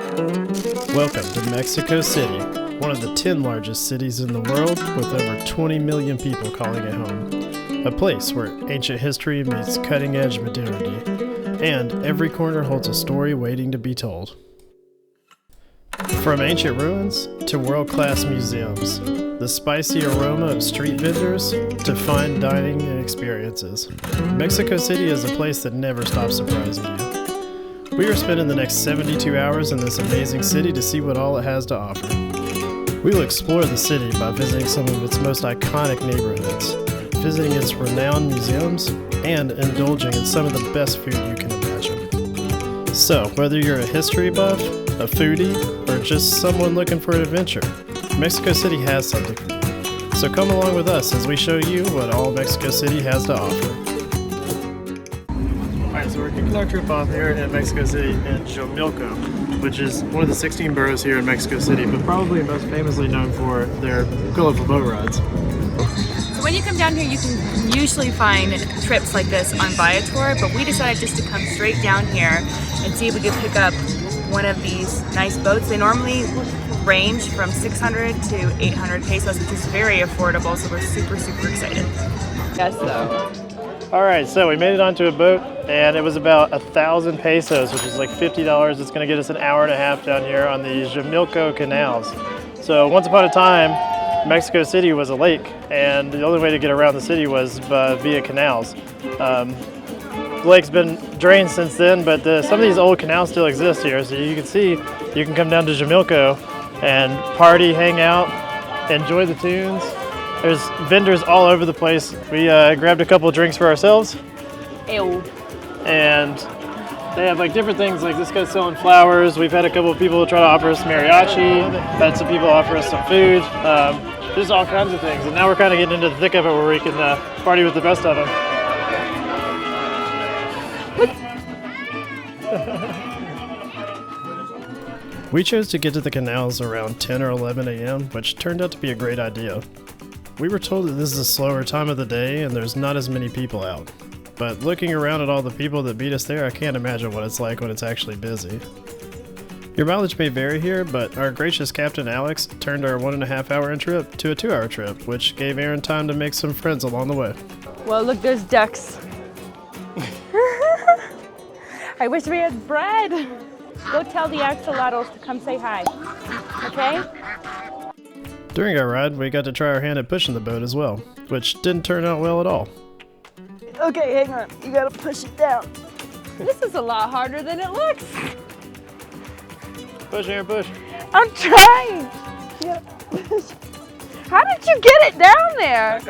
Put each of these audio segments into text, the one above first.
Welcome to Mexico City, one of the 10 largest cities in the world with over 20 million people calling it home. A place where ancient history meets cutting-edge modernity, and every corner holds a story waiting to be told. From ancient ruins to world-class museums, the spicy aroma of street vendors to fine dining and experiences, Mexico City is a place that never stops surprising you. We are spending the next 72 hours in this amazing city to see what all it has to offer. We will explore the city by visiting some of its most iconic neighborhoods, visiting its renowned museums, and indulging in some of the best food you can imagine. So, whether you're a history buff, a foodie, or just someone looking for an adventure, Mexico City has something for you. So come along with us as we show you what all Mexico City has to offer. Alright, so we're kicking our trip off here in Mexico City in Xochimilco, which is one of the 16 boroughs here in Mexico City, but probably most famously known for their colorful boat rides. So when you come down here, you can usually find trips like this on Viator, but we decided just to come straight down here and see if we could pick up one of these nice boats. They normally range from 600 to 800 pesos, which is very affordable, so we're super excited. Yes, though. Alright, so we made it onto a boat, and it was about 1,000 pesos, which is like $50. It's going to get us an hour and a half down here on the Xochimilco canals. So once upon a time, Mexico City was a lake, and the only way to get around the city was via canals. The lake's been drained since then, but some of these old canals still exist here. So you can see, you can come down to Xochimilco and party, hang out, enjoy the tunes. There's vendors all over the place. We grabbed a couple drinks for ourselves. Ew. And they have like different things, like this guy's selling flowers. We've had a couple of people try to offer us mariachi. Had some people offer us some food. There's all kinds of things. And now we're kind of getting into the thick of it where we can party with the best of them. We chose to get to the canals around 10 or 11 a.m., which turned out to be a great idea. We were told that this is a slower time of the day and there's not as many people out. But looking around at all the people that beat us there, I can't imagine what it's like when it's actually busy. Your mileage may vary here, but our gracious Captain Alex turned our 1.5 hour trip to a 2-hour trip, which gave Aaron time to make some friends along the way. Well, look, there's ducks. I wish we had bread. Go tell the axolotls to come say hi, okay? During our ride, we got to try our hand at pushing the boat as well, which didn't turn out well at all. Okay, hang on. You gotta push it down. This is a lot harder than it looks. Push, Aaron, push. I'm trying. Yeah. How did you get it down there?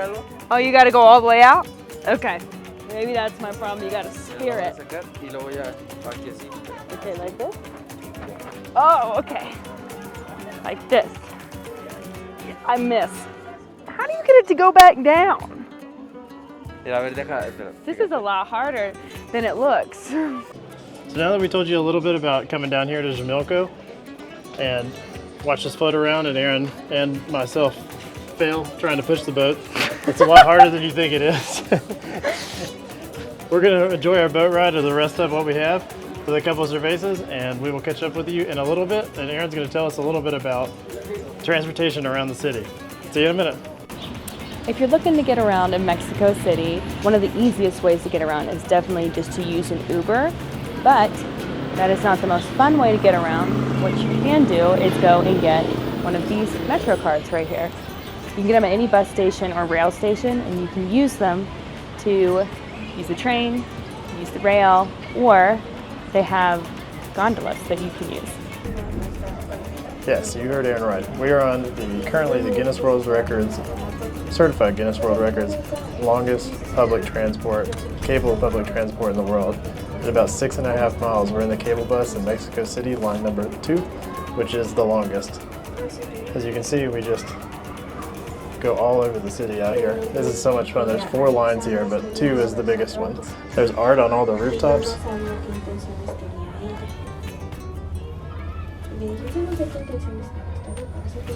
Oh, you gotta go all the way out? Okay. Maybe that's my problem. You gotta spear it. Okay, like this? Oh, okay. Like this. I miss. How do you get it to go back down? This is a lot harder than it looks. So now that we told you a little bit about coming down here to Xochimilco and watch us float around and Aaron and myself fail trying to push the boat, it's a lot harder than you think it is. We're going to enjoy our boat ride or the rest of what we have with a couple of cervezas, and we will catch up with you in a little bit, and Aaron's going to tell us a little bit about transportation around the city. See you in a minute. If you're looking to get around in Mexico City, one of the easiest ways to get around is definitely just to use an Uber, but that is not the most fun way to get around. What you can do is go and get one of these Metro cards right here. You can get them at any bus station or rail station, and you can use them to use the train, use the rail, or they have gondolas that you can use. Yes, you heard Aaron right. We are on currently the Guinness World Records, certified Guinness World Records, longest public transport, cable public transport in the world. At about 6.5 miles, we're in the cable bus in Mexico City, line number 2, which is the longest. As you can see, we just go all over the city out here. This is so much fun. There's 4 lines here, but 2 is the biggest one. There's art on all the rooftops.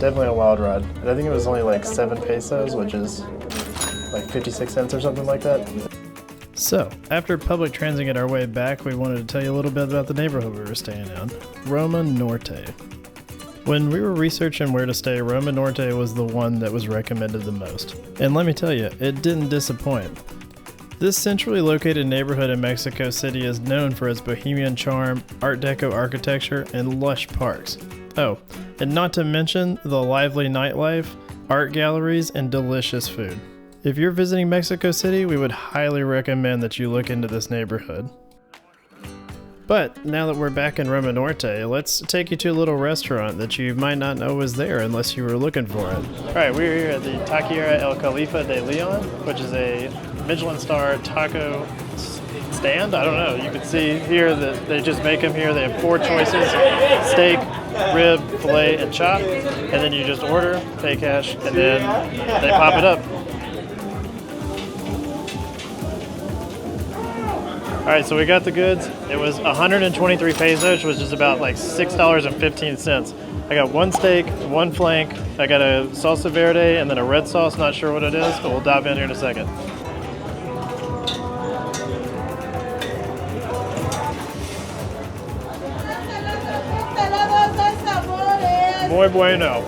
Definitely a wild ride. And I think it was only like 7 pesos, which is like 56 cents or something like that. So, after public transiting our way back, we wanted to tell you a little bit about the neighborhood we were staying in, Roma Norte. When we were researching where to stay, Roma Norte was the one that was recommended the most. And let me tell you, it didn't disappoint. This centrally located neighborhood in Mexico City is known for its bohemian charm, Art Deco architecture, and lush parks. Oh, and not to mention the lively nightlife, art galleries, and delicious food. If you're visiting Mexico City, we would highly recommend that you look into this neighborhood. But now that we're back in Roma Norte, let's take you to a little restaurant that you might not know was there unless you were looking for it. Alright, we're here at the Taqueria El Califa de Leon, which is a Michelin star taco stand. I don't know, you can see here that they just make them here. They have 4 choices: steak, rib, filet, and chop. And then you just order, pay cash, and then they pop it up. Alright, so we got the goods. It was 123 pesos, which is about like $6.15. I got 1 steak, 1 flank, I got a salsa verde, and then a red sauce. Not sure what it is, but we'll dive in here in a second. Muy bueno.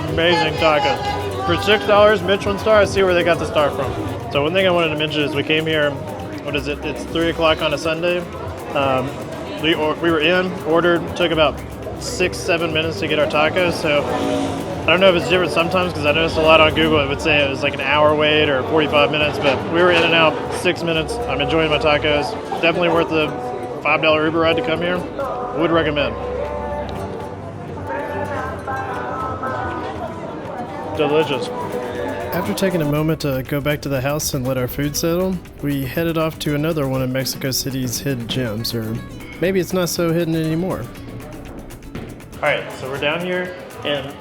Amazing tacos. For $6, Michelin star, I see where they got the star from. So one thing I wanted to mention is we came here, what is it? It's 3 o'clock on a Sunday. We were in, ordered, took about 6-7 minutes to get our tacos. So I don't know if it's different sometimes, because I noticed a lot on Google it would say it was like an hour wait or 45 minutes, but we were in and out 6 minutes. I'm enjoying my tacos. Definitely worth the $5 Uber ride to come here. Would recommend. Delicious. After taking a moment to go back to the house and let our food settle, we headed off to another one of Mexico City's hidden gems, or maybe it's not so hidden anymore. Alright, so we're down here in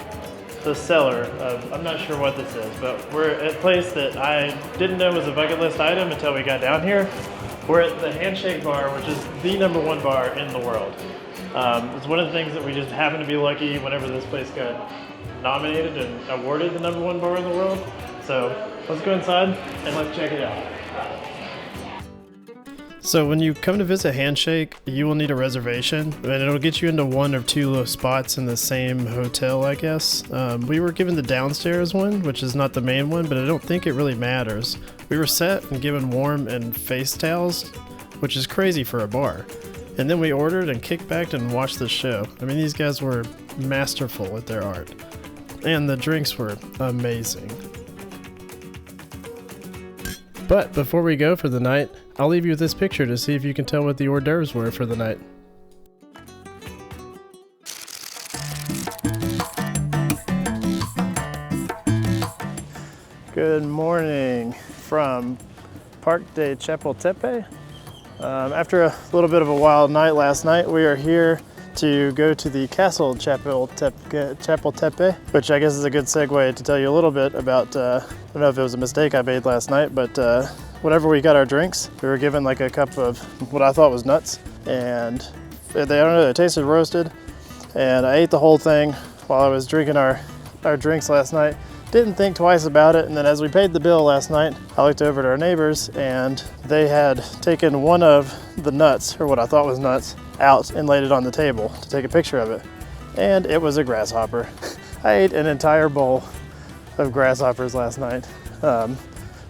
the cellar of, I'm not sure what this is, but we're at a place that I didn't know was a bucket list item until we got down here. We're at the Handsake bar, which is the #1 bar in the world. It's one of the things that we just happened to be lucky whenever this place got nominated and awarded the #1 bar in the world. So let's go inside and let's check it out. So when you come to visit Handsake, you will need a reservation, and it'll get you into 1 or 2 spots in the same hotel, I guess. We were given the downstairs one, which is not the main one, but I don't think it really matters. We were set and given warm and face towels, which is crazy for a bar. And then we ordered and kicked back and watched the show. I mean, these guys were masterful at their art. And the drinks were amazing. But before we go for the night, I'll leave you with this picture to see if you can tell what the hors d'oeuvres were for the night. Good morning from Parque de Chapultepec. After a little bit of a wild night last night, we are here to go to the Castle Chapultepec, which I guess is a good segue to tell you a little bit about, I don't know if it was a mistake I made last night, but whenever we got our drinks, we were given like a cup of what I thought was nuts, and I don't know, it tasted roasted, and I ate the whole thing while I was drinking our drinks last night. Didn't think twice about it, and then as we paid the bill last night, I looked over at our neighbors, and they had taken one of the nuts, or what I thought was nuts, out and laid it on the table to take a picture of it. And it was a grasshopper. I ate an entire bowl of grasshoppers last night,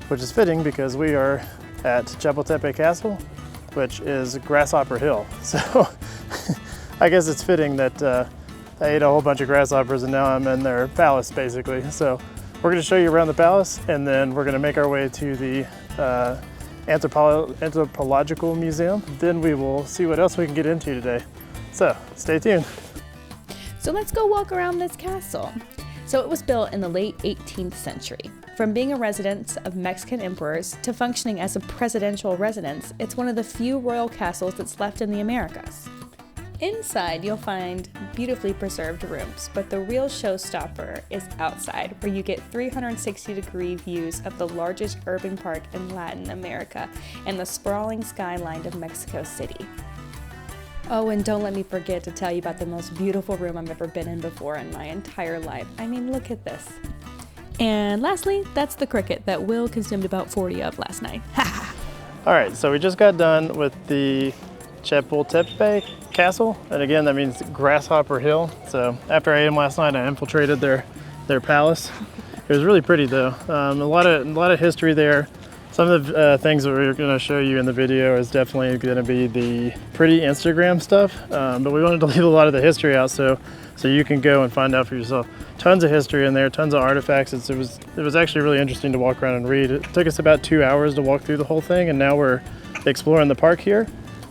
which is fitting because we are at Chapultepec Castle, which is Grasshopper Hill. So I guess it's fitting that I ate a whole bunch of grasshoppers and now I'm in their palace basically. So we're gonna show you around the palace, and then we're gonna make our way to the Anthropological Museum. Then we will see what else we can get into today. So stay tuned. So let's go walk around this castle. So it was built in the late 18th century. From being a residence of Mexican emperors to functioning as a presidential residence, it's one of the few royal castles that's left in the Americas. Inside, you'll find beautifully preserved rooms, but the real showstopper is outside, where you get 360-degree views of the largest urban park in Latin America and the sprawling skyline of Mexico City. Oh, and don't let me forget to tell you about the most beautiful room I've ever been in before in my entire life. I mean, look at this. And lastly, that's the cricket that Will consumed about 40 of last night. All right, so we just got done with the Chapultepec castle, and again, that means Grasshopper Hill. So after I ate them last night, I infiltrated their palace. It was really pretty though. A lot of history there. Some of the things that we're going to show you in the video is definitely going to be the pretty Instagram stuff, but we wanted to leave a lot of the history out so you can go and find out for yourself. Tons of history in there, tons of artifacts. It was actually really interesting to walk around and read. It took us about 2 hours to walk through the whole thing, and now we're exploring the park here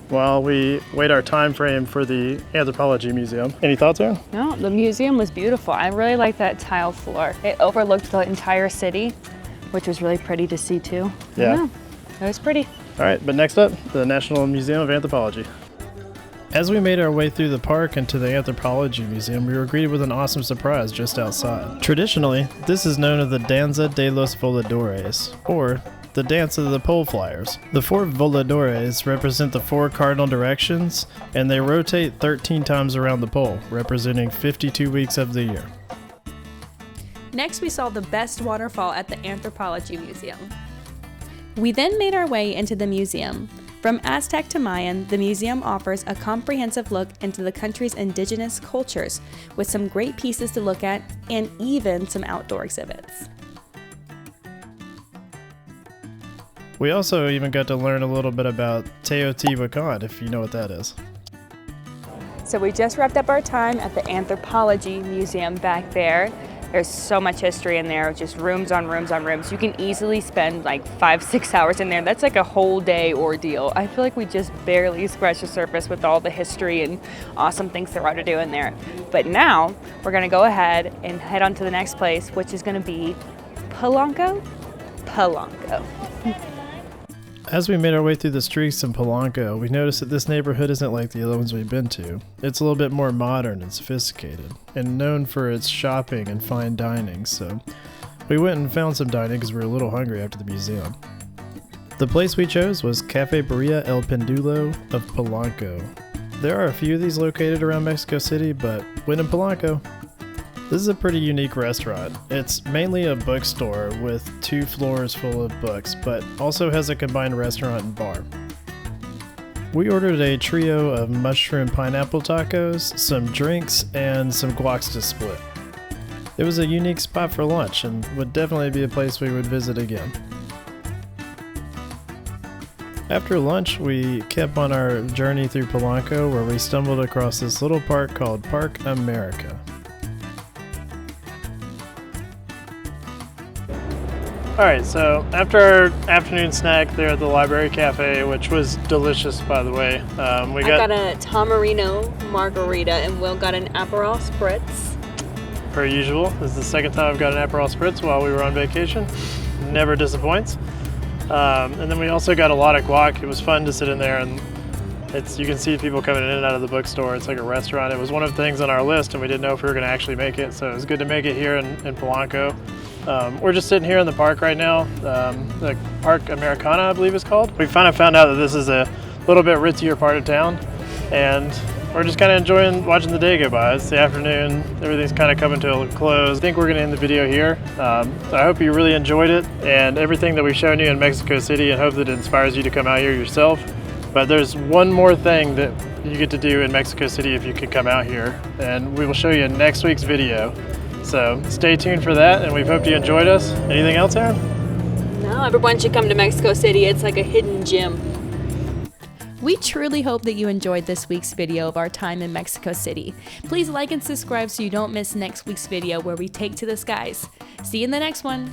while we wait our time frame for the Anthropology Museum. Any thoughts, Aaron? No, the museum was beautiful. I really like that tile floor. It overlooked the entire city, which was really pretty to see too. Yeah. It was pretty. All right, but next up, the National Museum of Anthropology. As we made our way through the park and to the Anthropology Museum, we were greeted with an awesome surprise just outside. Traditionally, this is known as the Danza de los Voladores, or the Dance of the Pole Flyers. The 4 voladores represent the 4 cardinal directions, and they rotate 13 times around the pole, representing 52 weeks of the year. Next, we saw the best waterfall at the Anthropology Museum. We then made our way into the museum. From Aztec to Mayan, the museum offers a comprehensive look into the country's indigenous cultures, with some great pieces to look at and even some outdoor exhibits. We also even got to learn a little bit about Teotihuacan, if you know what that is. So we just wrapped up our time at the Anthropology Museum back there. There's so much history in there, just rooms on rooms on rooms. You can easily spend like 5-6 hours in there. That's like a whole day ordeal. I feel like we just barely scratched the surface with all the history and awesome things there are to do in there. But now we're gonna go ahead and head on to the next place, which is gonna be Polanco. As we made our way through the streets in Polanco, we noticed that this neighborhood isn't like the other ones we've been to. It's a little bit more modern and sophisticated, and known for its shopping and fine dining, so we went and found some dining because we were a little hungry after the museum. The place we chose was Cafe Barilla El Pendulo of Polanco. There are a few of these located around Mexico City, but when in Polanco, this is a pretty unique restaurant. It's mainly a bookstore with 2 floors full of books, but also has a combined restaurant and bar. We ordered a trio of mushroom pineapple tacos, some drinks, and some guacs to split. It was a unique spot for lunch and would definitely be a place we would visit again. After lunch, we kept on our journey through Polanco, where we stumbled across this little park called Park America. Alright, so after our afternoon snack there at the Library Cafe, which was delicious by the way, I got a Tamarino margarita and Will got an Aperol Spritz. Per usual, this is the second time I've got an Aperol Spritz while we were on vacation. Never disappoints. And then we also got a lot of guac. It was fun to sit in there, and you can see people coming in and out of the bookstore. It's like a restaurant. It was one of the things on our list, and we didn't know if we were going to actually make it, so it was good to make it here in Polanco. We're just sitting here in the park right now, the Park Americana, I believe it's called. We found out that this is a little bit ritzier part of town, and we're just kind of enjoying watching the day go by. It's the afternoon, everything's kind of coming to a close. I think we're going to end the video here. I hope you really enjoyed it and everything that we've shown you in Mexico City, and hope that it inspires you to come out here yourself. But there's one more thing that you get to do in Mexico City if you can come out here, and we will show you in next week's video. So stay tuned for that, and we hope you enjoyed us. Anything else, Aaron? No, everyone should come to Mexico City. It's like a hidden gem. We truly hope that you enjoyed this week's video of our time in Mexico City. Please like and subscribe so you don't miss next week's video where we take to the skies. See you in the next one.